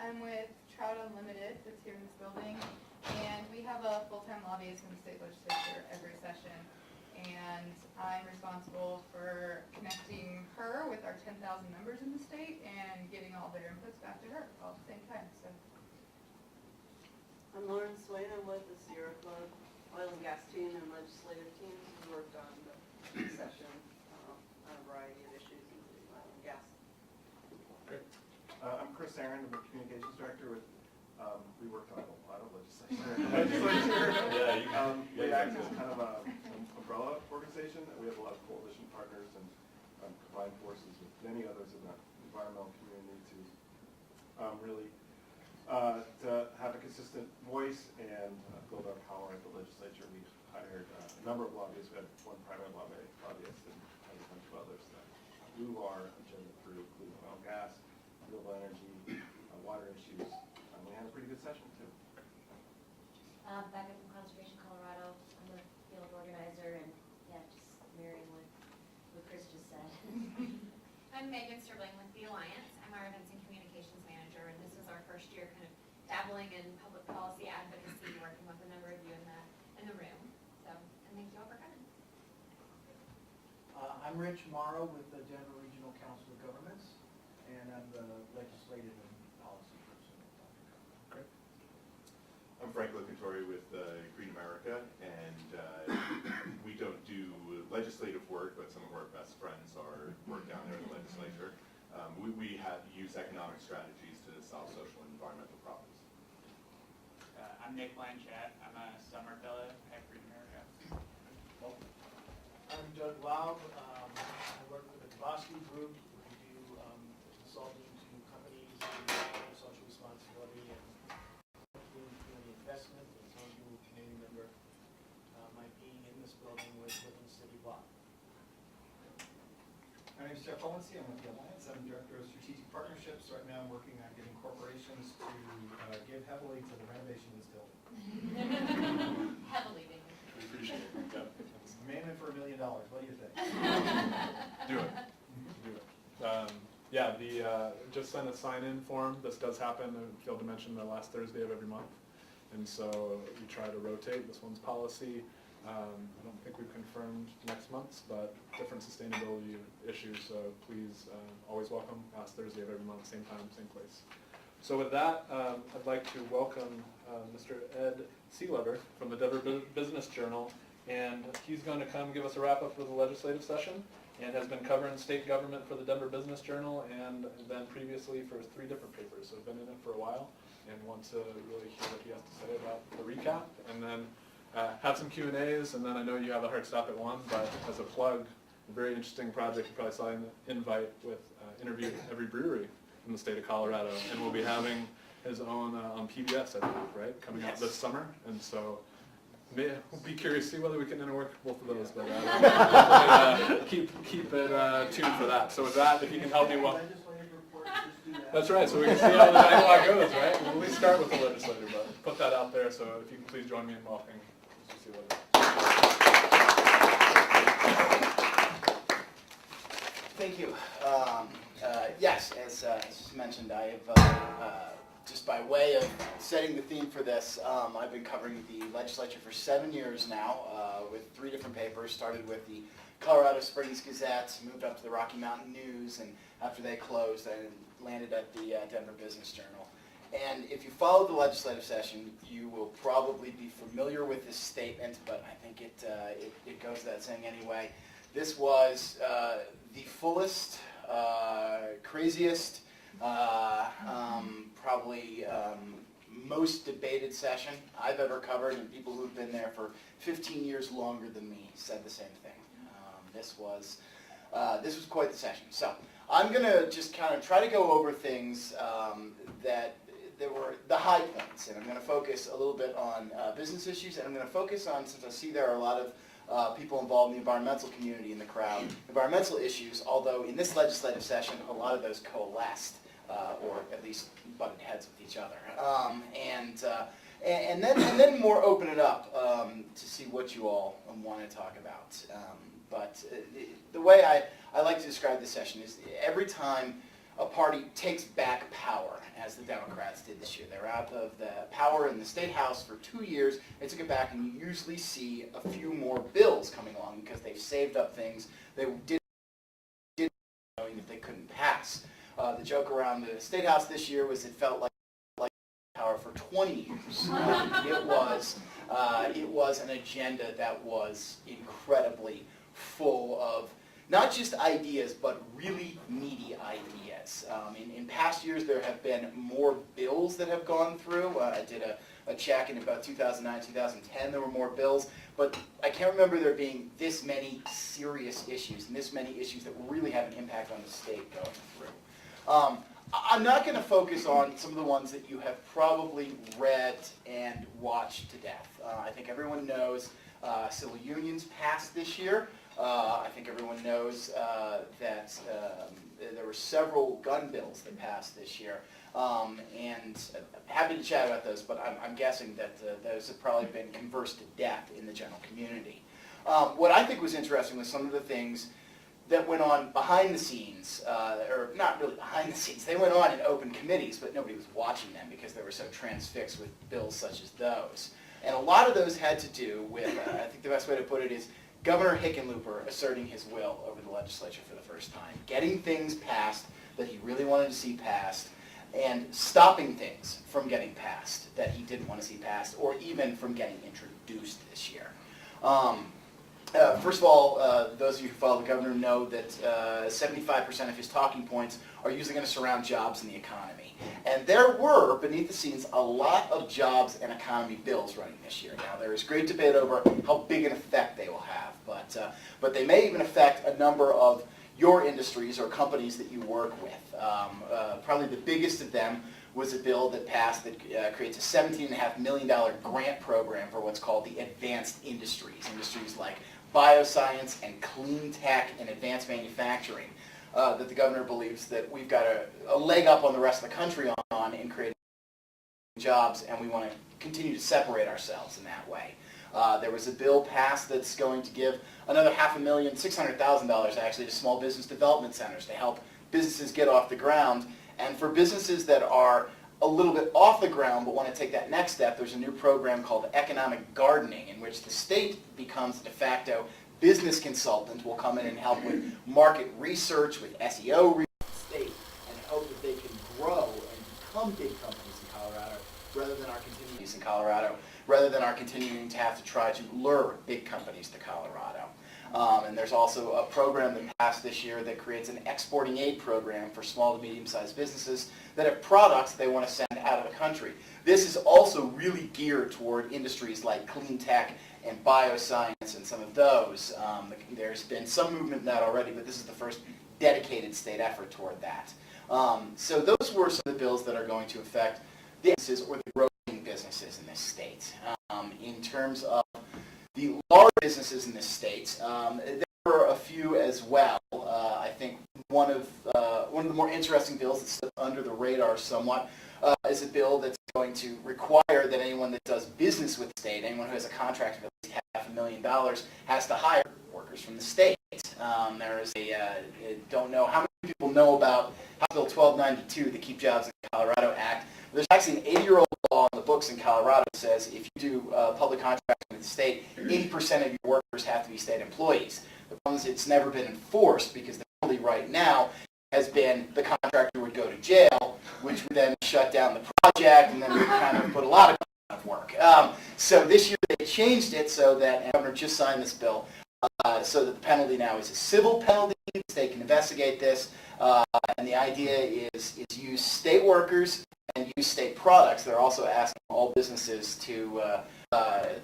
I'm with Trout Unlimited, that's here in this building, and we have a full-time lobbyist in the state legislature every session, and I'm responsible for connecting her with our 10,000 members in the state and getting all their inputs back to her all at the same time. So, I'm Lauren Swain. I'm with the Sierra Club Oil and Gas team and legislative teams who worked on the session on a variety of issues, including oil and gas. Great. I'm Chris Aaron. I'm the communications director with. We worked on a lot of legislation. We act as kind of an umbrella organization. We have a lot of coalition partners and combined forces with many others in the environmental community to really to have a consistent voice and build our power at the legislature. We hired a number of lobbyists. We had one primary lobbyist and a bunch of others that move our agenda through, including oil and gas, renewable energy, water issues. We had a pretty good session too. Back up from Conservation Colorado, I'm a field organizer, and yeah, just mirroring what Chris just said. I'm Megan Sterling with the Alliance. I'm our events and communications manager, and this is our first year kind of dabbling in public policy advocacy, working with a number of you in the room. So, and thank you all for coming. I'm Rich Morrow with the Denver Regional Council of Governments, and I'm the legislative and policy person. Great. I'm Frank Locatore with Green America, and we don't do legislative work, but some of our best friends are work down there in the legislature. We use economic strategies to solve social and environmental problems. I'm Nick Blanchett. I'm a summer fellow at Green America. I'm Doug Lau. I work for the Bosky Group. We do consulting to companies in social responsibility and community investment. And some of you may remember my being in this building with Within City Block. My name is Jeff Hollency. I'm with the Alliance. I'm Director of Strategic Partnerships. Right now I'm working on getting corporations to give heavily to the renovation of this building. Heavily, maybe. We appreciate it. Yeah. Man in for $1 million. What do you think? Do it. Do it. Yeah, just send a sign-in form. This does happen. I failed to mention the last Thursday of every month. And so we try to rotate. This one's policy. I don't think we've confirmed next month's, but different sustainability issues. So please, always welcome. Last Thursday of every month, same time, same place. So with that, I'd like to welcome Mr. Ed Sealover from the Denver Business Journal. And he's going to come give us a wrap-up for the legislative session, and has been covering state government for the Denver Business Journal, and then previously for 3 different papers. So I've been in it for a while, and want to really hear what he has to say about the recap, and then have some Q&As, and then I know you have a hard stop at 1, but as a plug, a very interesting project. You probably saw an invite with interview every brewery in the state of Colorado, and we'll be having his own on PBS, I believe, right, coming out this summer, and so. We'll be curious to see whether we can interwork both of those, but keep it tuned for that. So with that, if you can help me that's right, so we can see how the dialogue goes, right? We'll at least start with the legislator, but put that out there, so if you can please join me in welcoming. Thank you. Yes, as mentioned, I have just by way of setting the theme for this, I've been covering the legislature for 7 years now with 3 different papers. Started with the Colorado Springs Gazette, moved up to the Rocky Mountain News, and after they closed, I landed at the Denver Business Journal. And if you follow the legislative session, you will probably be familiar with this statement, but I think it goes without saying anyway. This was the fullest, craziest, probably most debated session I've ever covered, and people who've been there for 15 years longer than me said the same thing. This was quite the session. So I'm going to just kind of try to go over things that were the high points, and I'm going to focus a little bit on business issues, and I'm going to focus on, since I see there are a lot of people involved in the environmental community in the crowd, environmental issues, although in this legislative session a lot of those coalesced, or at least butted heads with each other. And then more open it up to see what you all want to talk about. But the way I like to describe this session is every time a party takes back power, as the Democrats did this year. They were out of the power in the State House for 2 years. They took it back, and you usually see a few more bills coming along because they've saved up things they did knowing that they couldn't pass. The joke around the State House this year was it felt like power for 20 years. It was an agenda that was incredibly full of not just ideas, but really meaty ideas. In past years, there have been more bills that have gone through. I did a check in about 2009, 2010, there were more bills, but I can't remember there being this many serious issues and this many issues that really have an impact on the state going through. I'm not going to focus on some of the ones that you have probably read and watched to death. I think everyone knows civil unions passed this year. I think everyone knows that there were several gun bills that passed this year. And I'm happy to chat about those, but I'm guessing that those have probably been conversed to death in the general community. What I think was interesting was some of the things that went on behind the scenes, or not really behind the scenes. They went on in open committees, but nobody was watching them because they were so transfixed with bills such as those. And a lot of those had to do with, I think the best way to put it is, Governor Hickenlooper asserting his will over the legislature for the first time, getting things passed that he really wanted to see passed, and stopping things from getting passed that he didn't want to see passed, or even from getting introduced this year. First of all, those of you who follow the governor know that 75% of his talking points are usually going to surround jobs and the economy. And there were, beneath the scenes, a lot of jobs and economy bills running this year. Now, there is great debate over how big an effect they will have, but they may even affect a number of your industries or companies that you work with. Probably the biggest of them was a bill that passed that creates a $17.5 million grant program for what's called the advanced industries, industries like bioscience and clean tech and advanced manufacturing, that the governor believes that we've got a leg up on the rest of the country on in creating jobs, and we want to continue to separate ourselves in that way. There was a bill passed that's going to give another $600,000 actually to small business development centers to help businesses get off the ground. And for businesses that are a little bit off the ground but want to take that next step, there's a new program called economic gardening in which the state becomes de facto business consultant, will come in and help with market research, with SEO research in the state, and hope that they can grow and become big companies in Colorado rather than our continuing to have to try to lure big companies to Colorado. And there's also a program that passed this year that creates an exporting aid program for small to medium-sized businesses that have products they want to send out of the country. This is also really geared toward industries like clean tech and bioscience and some of those. There's been some movement in that already, but this is the first dedicated state effort toward that. So those were some of the bills that are going to affect the businesses or the growing businesses in this state. In terms of the large businesses in this state, there were a few as well. I think one of the more interesting bills that's slipped under the radar somewhat is a bill that's going to require that anyone that does business with the state, anyone who has a contract of at least $500,000, has to hire workers from the state. There is I don't know how many people know about House Bill 1292, the Keep Jobs in Colorado Act. There's actually an 80-year-old law in the books in Colorado that says if you do public contracting with the state, 80% of your workers have to be state employees. The problem is it's never been enforced because the penalty right now has been the contractor would go to jail, which would then shut down the project, and then we kind of put a lot of work. So this year they changed it so that, and the governor just signed this bill, so that the penalty now is a civil penalty. The state can investigate this, and the idea is use state workers and use state products. They're also asking all businesses to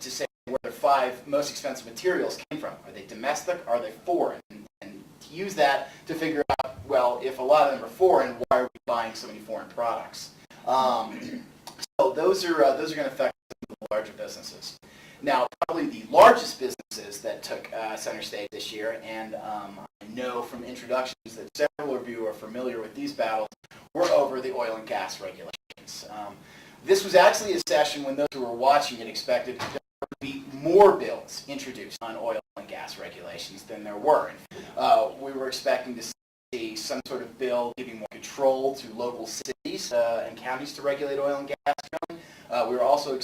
say where their 5 most expensive materials came from. Are they domestic? Are they foreign? And to use that to figure out, well, if a lot of them are foreign, why are we buying so many foreign products? So those are going to affect some of the larger businesses. Now, probably the largest businesses that took center stage this year, and I know from introductions that several of you are familiar with these battles, were over the oil and gas regulations. This was actually a session when those who were watching it expected there would be more bills introduced on oil and gas regulations than there were. We were expecting to see see some sort of bill giving more control to local cities and counties to regulate oil and gas drilling. We were also